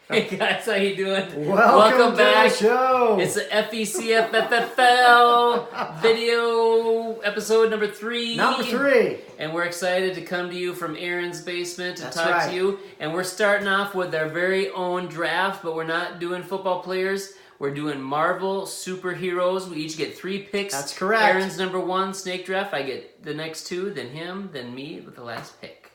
Hey guys, how you doing? Welcome back. To the show. It's the FVCFFFL video episode number 3. Number 3. And we're excited to come to you from Aaron's basement to That's talk right. to you. And we're starting off with our very own draft, but we're not doing football players. We're doing Marvel superheroes. We each get 3 picks. That's correct. Aaron's number 1 snake draft. I get the next 2, then him, then me with the last pick.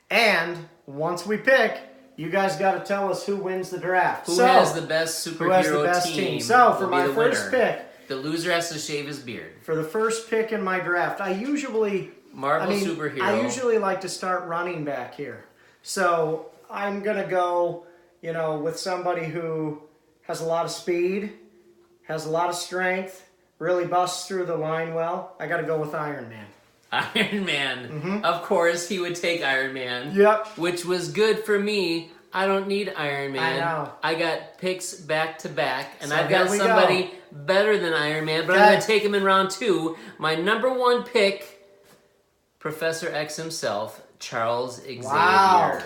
And once we pick, you guys got to tell us who wins the draft. Who has the best superhero team? So for my first pick, the loser has to shave his beard. For the first pick in my draft, I usually superhero. I usually like to start running back here. So I'm gonna go, with somebody who has a lot of speed, has a lot of strength, really busts through the line well. I got to go with Iron Man. Iron Man. Mm-hmm. Of course, he would take Iron Man. Yep. Which was good for me. I don't need Iron Man. I know. I got picks back to back, and so I've got somebody better than Iron Man, but I'm going to take him in round 2. My number 1 pick, Professor X himself, Charles Xavier. Wow.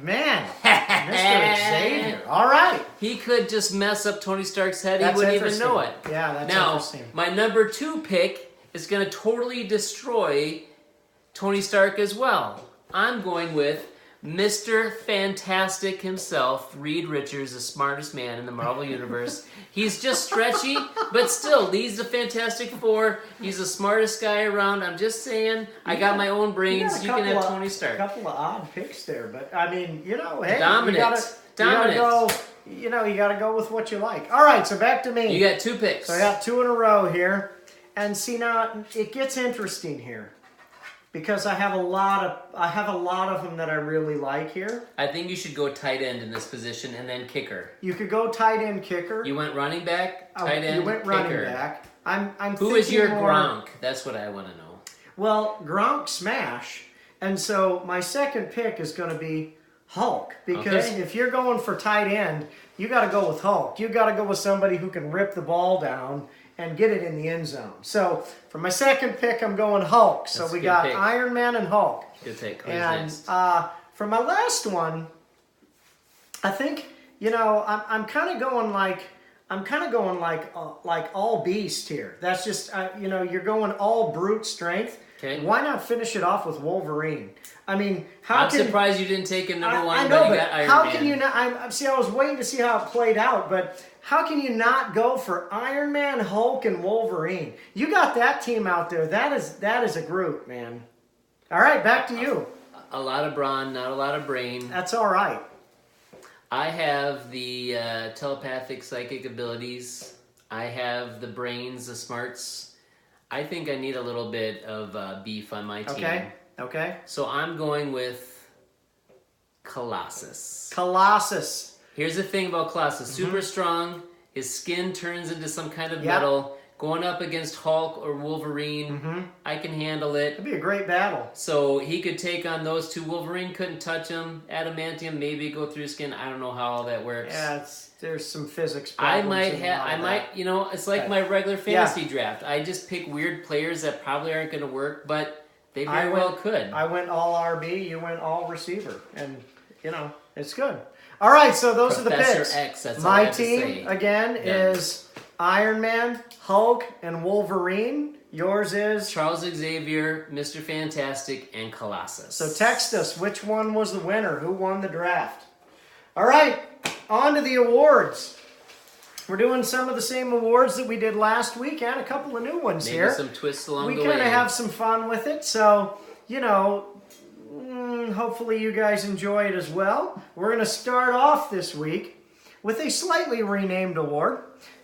Man. Mr. Xavier. All right. He could just mess up Tony Stark's head. He wouldn't even know it. Yeah, that's interesting. Now, my number 2 pick is going to totally destroy Tony Stark as well. I'm going with Mr. Fantastic himself, Reed Richards, the smartest man in the Marvel Universe. He's just stretchy, but still leads the Fantastic Four. He's the smartest guy around. I'm just saying, I got my own brains. You can have Tony Stark. A couple of odd picks there, but I mean, hey, dominant. You got to go with what you like. All right, so back to me. You got 2 picks. So I got 2 in a row here. And see, now it gets interesting here because I have a lot of them that I really like here. I think you should go tight end in this position and then kicker. You could go tight end, kicker. You went running back, tight end, You went kicker. running back. Who is your Gronk? That's what I want to know. Well, Gronk smash, and so my second pick is going to be Hulk because if you're going for tight end, you got to go with Hulk. You got to go with somebody who can rip the ball down and get it in the end zone. So for my second pick, I'm going Hulk. So we got Iron Man and Hulk. Good pick. And for my last one, I think I'm kind of going like all beast here. That's just you're going all brute strength. Okay. Why not finish it off with Wolverine? I mean, I'm surprised you didn't take him number 1, I know, but you got Iron Man. How can you not? I was waiting to see how it played out, but how can you not go for Iron Man, Hulk, and Wolverine? You got that team out there. That is a group, man. All right, back to you. A lot of brawn, not a lot of brain. That's all right. I have the telepathic psychic abilities. I have the brains, the smarts. I think I need a little bit of beef on my team. Okay. So I'm going with Colossus. Here's the thing about Colossus. Super strong. His skin turns into some kind of metal. Going up against Hulk or Wolverine, I can handle it. It'd be a great battle. So he could take on those 2. Wolverine couldn't touch him. Adamantium maybe go through his skin. I don't know how all that works. Yeah, there's some physics problems. It's like my regular fantasy draft. I just pick weird players that probably aren't going to work, but they very well could. I went all RB, you went all receiver, and it's good. All right, so those are the picks. X, that's my team again is Iron Man, Hulk, and Wolverine. Yours is Charles Xavier, Mr. Fantastic, and Colossus. So text us which one was the winner, who won the draft. All right, on to the awards. We're doing some of the same awards that we did last week and a couple of new ones here. Some twists along the way. We kind of have some fun with it, so hopefully you guys enjoy it as well. We're going to start off this week with a slightly renamed award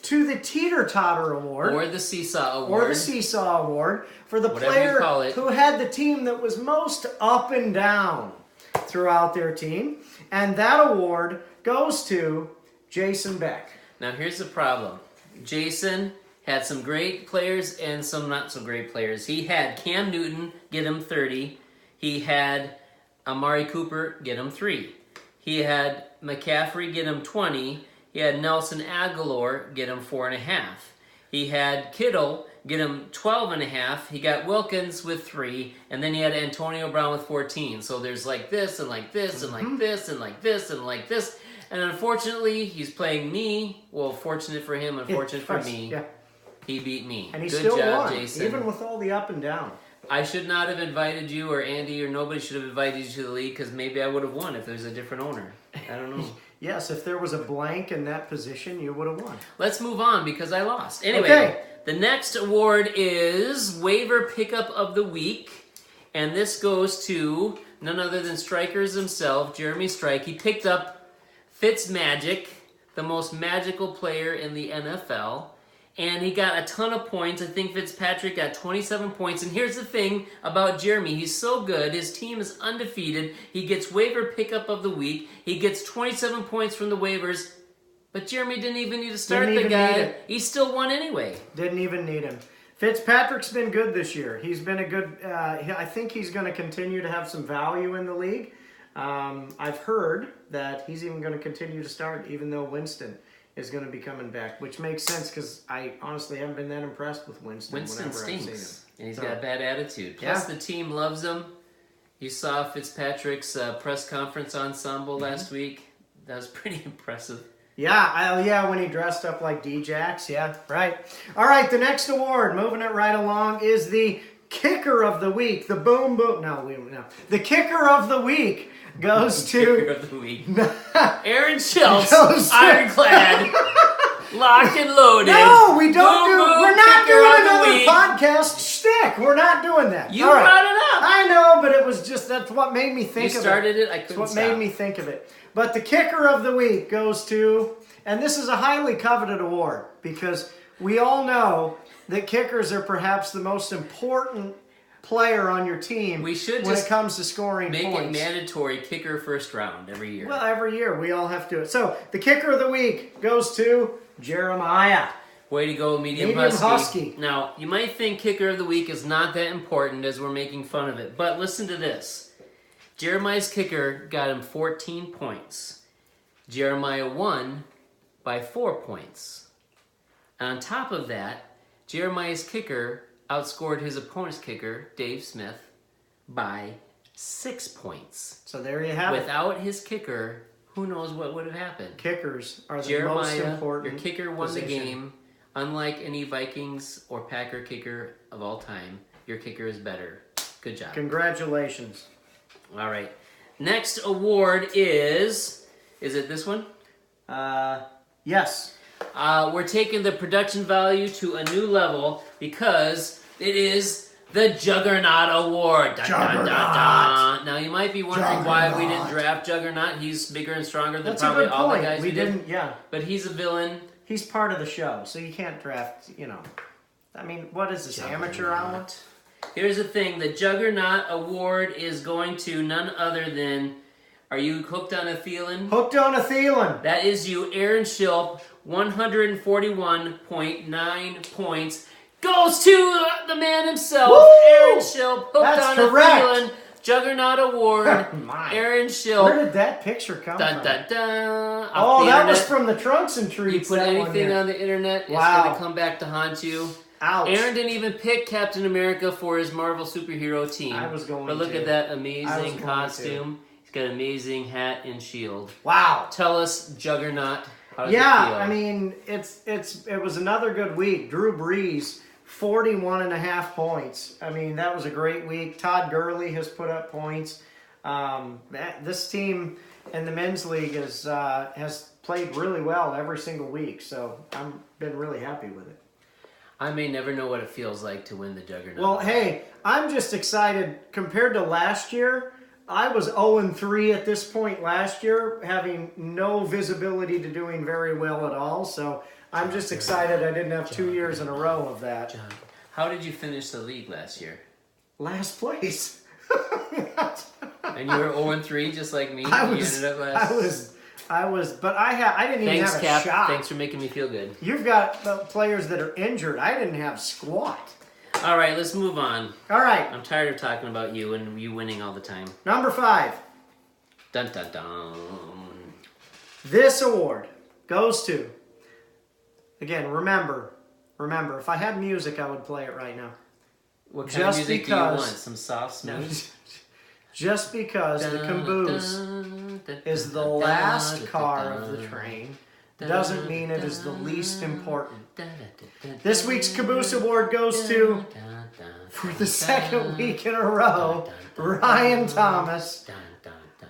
to the Teeter Totter Award. Or the Seesaw Award. For the player who had the team that was most up and down throughout their team. And that award goes to Jason Beck. Now here's the problem. Jason had some great players and some not so great players. He had Cam Newton get him 30. He had Amari Cooper get him 3. He had McCaffrey get him 20. He had Nelson Aguilar get him 4.5. He had Kittle get him 12.5. He got Wilkins with 3, and then he had Antonio Brown with 14. So there's like this and like this and like this and like this and like this. And unfortunately, he's playing me. Well, fortunate for him, unfortunate for me. Yeah. He beat me. And he Good still job, won, Jason. even with all the up and down. I should not have invited you, or Andy, or nobody should have invited you to the league, because maybe I would have won if there's a different owner. I don't know. Yes, if there was a blank in that position, you would have won. Let's move on, because I lost. Anyway, Okay. The next award is Waiver Pickup of the Week. And this goes to none other than Strikers himself, Jeremy Strike. He picked up Fitzmagic, the most magical player in the NFL. And he got a ton of points. I think Fitzpatrick got 27 points. And here's the thing about Jeremy. He's so good. His team is undefeated. He gets waiver pickup of the week. He gets 27 points from the waivers. But Jeremy didn't even need to start the guy. He still won anyway. Didn't even need him. Fitzpatrick's been good this year. He's been a good... I think he's going to continue to have some value in the league. I've heard that he's even going to continue to start, even though Winston is going to be coming back, which makes sense because I honestly haven't been that impressed with Winston. Winston stinks, I've seen him. and he's got a bad attitude. Plus, the team loves him. You saw Fitzpatrick's press conference ensemble last week. That was pretty impressive. Yeah, when he dressed up like D-Jax. Yeah, right. All right, the next award, moving it right along, is the Kicker of the Week. The boom boom. No. The Kicker of the Week goes to... Kicker of the Week. Aaron Schultz, ironclad, locked and loaded. No, we don't boom, do... boom, we're not Kicker doing of the another Week. podcast shtick. We're not doing that. You All right. brought it up. I know, but it was just... That's what made me think of it. You started it, I couldn't That's what stop. made me think of it. But the Kicker of the Week goes to... And this is a highly coveted award because we all know that kickers are perhaps the most important player on your team when it comes to scoring make points. it mandatory kicker first round every year. Well, every year we all have to do it. So the Kicker of the Week goes to Jeremiah. Way to go, Medium Husky. Now, you might think Kicker of the Week is not that important as we're making fun of it, but listen to this. Jeremiah's kicker got him 14 points. Jeremiah won by 4 points. And on top of that, Jeremiah's kicker outscored his opponent's kicker, Dave Smith, by 6 points. So there you have it. Without his kicker, who knows what would have happened. Kickers are the most important your kicker won position. the game. Unlike any Vikings or Packer kicker of all time, your kicker is better. Good job. Congratulations. All right. Next award is it this one? Yes. We're taking the production value to a new level because it is the Juggernaut Award. Dun, Juggernaut. Dun, dun, dun. Now you might be wondering why we didn't draft Juggernaut. He's bigger and stronger than That's probably a good all point. the guys we didn't. Yeah. But he's a villain. He's part of the show, so you can't draft. I mean, what is this amateur hour? Here's the thing: the Juggernaut Award is going to none other than. Are you hooked on a Thielen? Hooked on a Thielen. That is you, Aaron Schilp, 141.9 points. Goes to the man himself, Woo! Aaron Schilp, hooked That's on correct. a Thielen. Juggernaut Award, Aaron Schilp. Where did that picture come from? Dun, dun. Oh, that was internet. from the Trunks and Treats. You put that anything on the internet, it's Wow. going to come back to haunt you. Ouch. Aaron didn't even pick Captain America for his Marvel superhero team. I was going But look to. at that I was amazing going costume. He's got an amazing hat and shield. Wow. Tell us, Juggernaut, how does it Yeah, feel? I mean, it was another good week. Drew Brees, 41.5 points. I mean, that was a great week. Todd Gurley has put up points. This team in the men's league has played really well every single week, so I've been really happy with it. I may never know what it feels like to win the Juggernaut. Well, hey, I'm just excited. Compared to last year, I was 0-3 at this point last year, having no visibility to doing very well at all. So I'm just excited I didn't have 2 years in a row of that. John, how did you finish the league last year? Last place. And you were 0-3 just like me? I You was, ended up last? but I didn't even Thanks, have a Cap. shot. Thanks for making me feel good. You've got players that are injured. I didn't have squat. All right, let's move on. All right, I'm tired of talking about you and you winning all the time. number 5. Dun dun dun. This award goes to, again, remember, Remember, if I had music, I would play it right now. What kind of music do you want? Some soft smooth? Just because the caboose is the last car of the train doesn't mean it is the least important. This week's Caboose Award goes to, for the second week in a row, Ryan Thomas.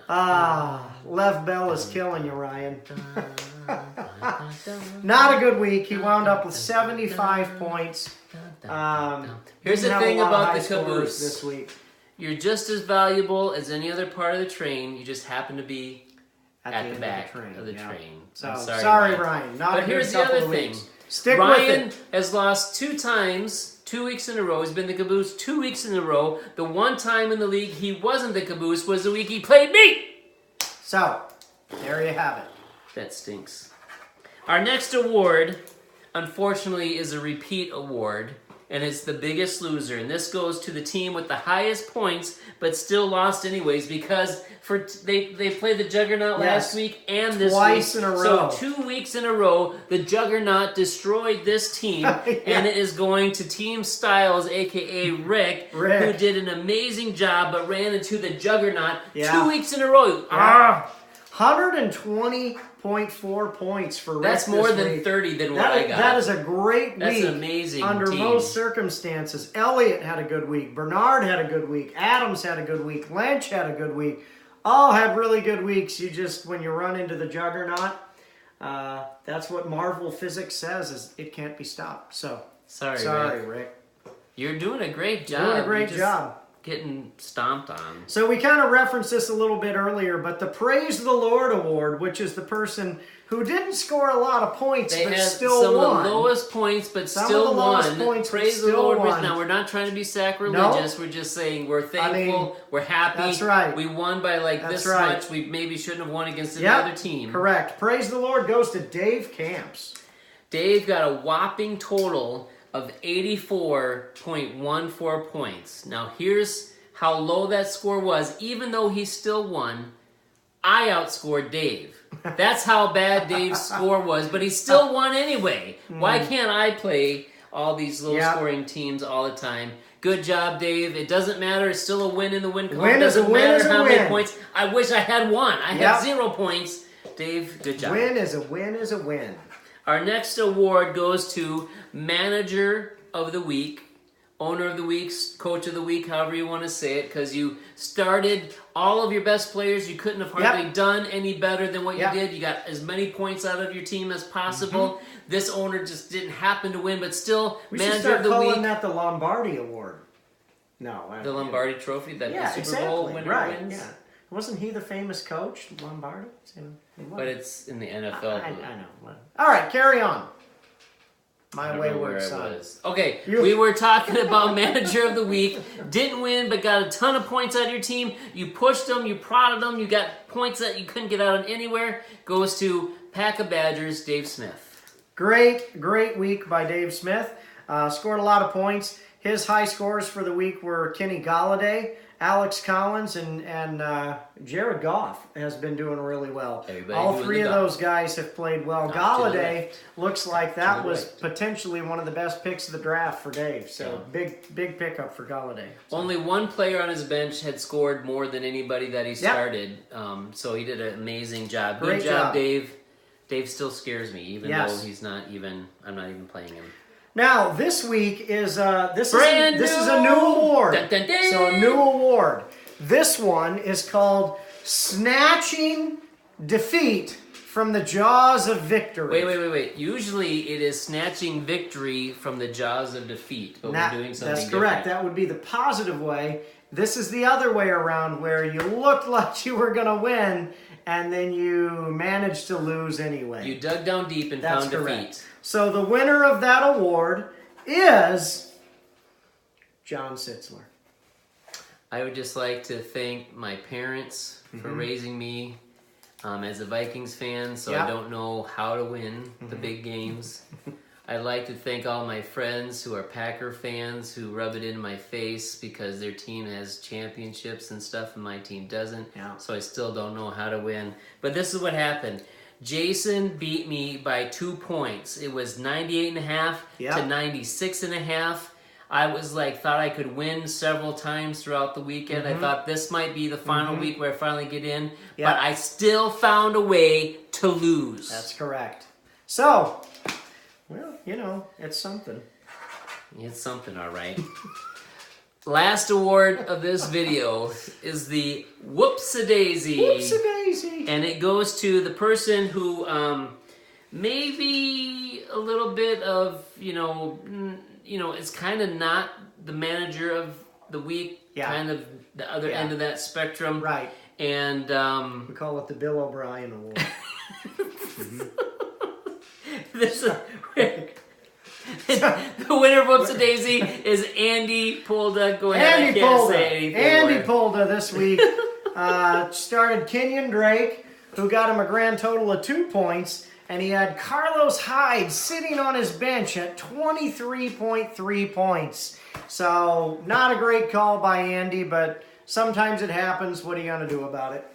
Lev Bell is killing you, Ryan. Not a good week. He wound up with 75 points. Here's the thing about the caboose this week. You're just as valuable as any other part of the train. You just happen to be at the back of the train. So I'm sorry, Ryan. But here's the other thing. Stick Ryan with it. has lost 2 times, 2 weeks in a row. He's been the caboose 2 weeks in a row. The one time in the league he wasn't the caboose was the week he played me. So, there you have it. That stinks. Our next award, unfortunately, is a repeat award, and it's the biggest loser. And this goes to the team with the highest points, but still lost anyways because they played the Juggernaut last week and this twice week. in a row. So 2 weeks in a row, the Juggernaut destroyed this team, and it is going to Team Styles, a.k.a. Rick, who did an amazing job but ran into the Juggernaut 2 weeks in a row. 120.4 points for Rick. That's more than week. 30 than what I got. That is a great week. That's an amazing under team. most circumstances. Elliott had a good week. Bernard had a good week. Adams had a good week. Lynch had a good week. All had really good weeks. You just, when you run into the Juggernaut, that's what Marvel physics says, is it can't be stopped. So, sorry, Rick. You're doing a great job. Doing a great job. Getting stomped on. So we kind of referenced this a little bit earlier, but the Praise the Lord Award, which is the person who didn't score a lot of points but still some won. of the lowest points but still won. Praise the Lord. Now, we're not trying to be sacrilegious. We're just saying we're thankful. We're happy. That's right. We won by this much. We maybe shouldn't have won against another team. Correct. Praise the Lord goes to Dave Camps. Dave got a whopping total of 84.14 points. Now, here's how low that score was. Even though he still won, I outscored Dave. That's how bad Dave's score was, but he still won anyway. Why can't I play all these low-scoring teams all the time? Good job, Dave. It doesn't matter. It's still a win in the win column. It doesn't matter how many points. I wish I had one. I had 0 points. Dave, good job. Win is a win is a win. Our next award goes to Manager of the Week, Owner of the Week, Coach of the Week, however you want to say it, because you started all of your best players. You couldn't have hardly done any better than what you did. You got as many points out of your team as possible. This owner just didn't happen to win, but still, Manager of the Week. We should start calling that the Lombardi Award. No. The Lombardi Trophy that the Super Bowl winner wins? Yeah. Wasn't he the famous coach, Lombardi? But it's in the NFL. I know. All right, carry on. My wayward son. Okay, we were talking about Manager of the Week. Didn't win, but got a ton of points out of your team. You pushed them, you prodded them, you got points that you couldn't get out of anywhere. Goes to Pack of Badgers, Dave Smith. Great week by Dave Smith. Scored a lot of points. His high scores for the week were Kenny Galladay, Alex Collins, and Jared Goff has been doing really well. All three of those guys have played well. Galladay looks like that was potentially one of the best picks of the draft for Dave. So big pickup for Galladay. So. Only one player on his bench had scored more than anybody that he started. So he did an amazing job. Good job, Dave. Dave still scares me, even though he's not even. I'm not even playing him. Now this week is this is a new award. Dun, dun, dun. So a new award. This one is called Snatching Defeat from the Jaws of Victory. Wait. Usually it is snatching victory from the jaws of defeat, but we're doing something That's correct. That would be the positive way. This is the other way around, where you looked like you were going to win, and then you managed to lose anyway. You dug down deep and found defeat. So the winner of that award is John Sitzler. I would just like to thank my parents for raising me as a Vikings fan, so I don't know how to win the big games. I'd like to thank all my friends who are Packer fans who rub it in my face because their team has championships and stuff and my team doesn't. So I still don't know how to win. But this is what happened. Jason beat me by 2 points. It was 98.5 to 96.5. I was like, thought I could win several times throughout the weekend. I thought this might be the final week where I finally get in. But I still found a way to lose. That's correct. So, well, you know, it's something. It's something, all right. Last award of this video is the Whoops-a-Daisy. Whoops-a-Daisy. And it goes to the person who maybe a little bit of, is kind of not the manager of the week, kind of the other end of that spectrum. Right. And we call it the Bill O'Brien Award. This is the winner of Whoops-a-Daisy is Andy Polda. Go ahead, I can't say anything Andy more. Polda this week started Kenyon Drake, who got him a grand total of 2 points, and he had Carlos Hyde sitting on his bench at 23.3 points. So, not a great call by Andy, but sometimes it happens. What are you going to do about it?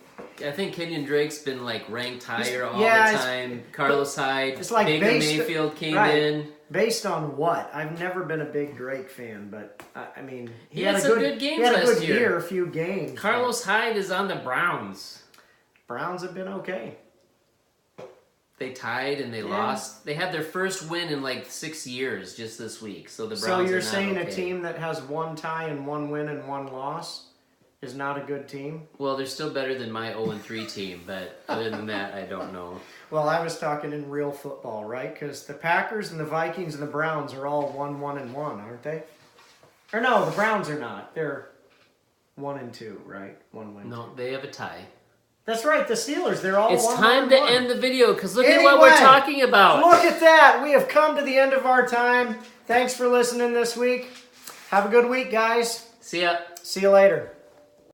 I think Kenyon Drake's been like ranked higher all the time. Carlos Hyde, it's like Baker Mayfield came in. Based on what? I've never been a big Drake fan, but I mean, he had some good games last year. He had a good year, a few games. Carlos Hyde is on the Browns. Browns have been okay. They tied and they lost. They had their first win in like 6 years just this week. So the Browns. So you're are not saying okay. A team that has 1 tie and 1 win and 1 loss is not a good team? Well, they're still better than my 0-3 team, but other than that, I don't know. Well, I was talking in real football, right? Because the Packers and the Vikings and the Browns are all 1-1-1, aren't they? Or no, the Browns are not. They're 1-2, right? 1 win. No, they have a tie. That's right. The Steelers, they're all 1-1-1. It's time to end the video because look at what we're talking about. Look at that. We have come to the end of our time. Thanks for listening this week. Have a good week, guys. See ya. See you later.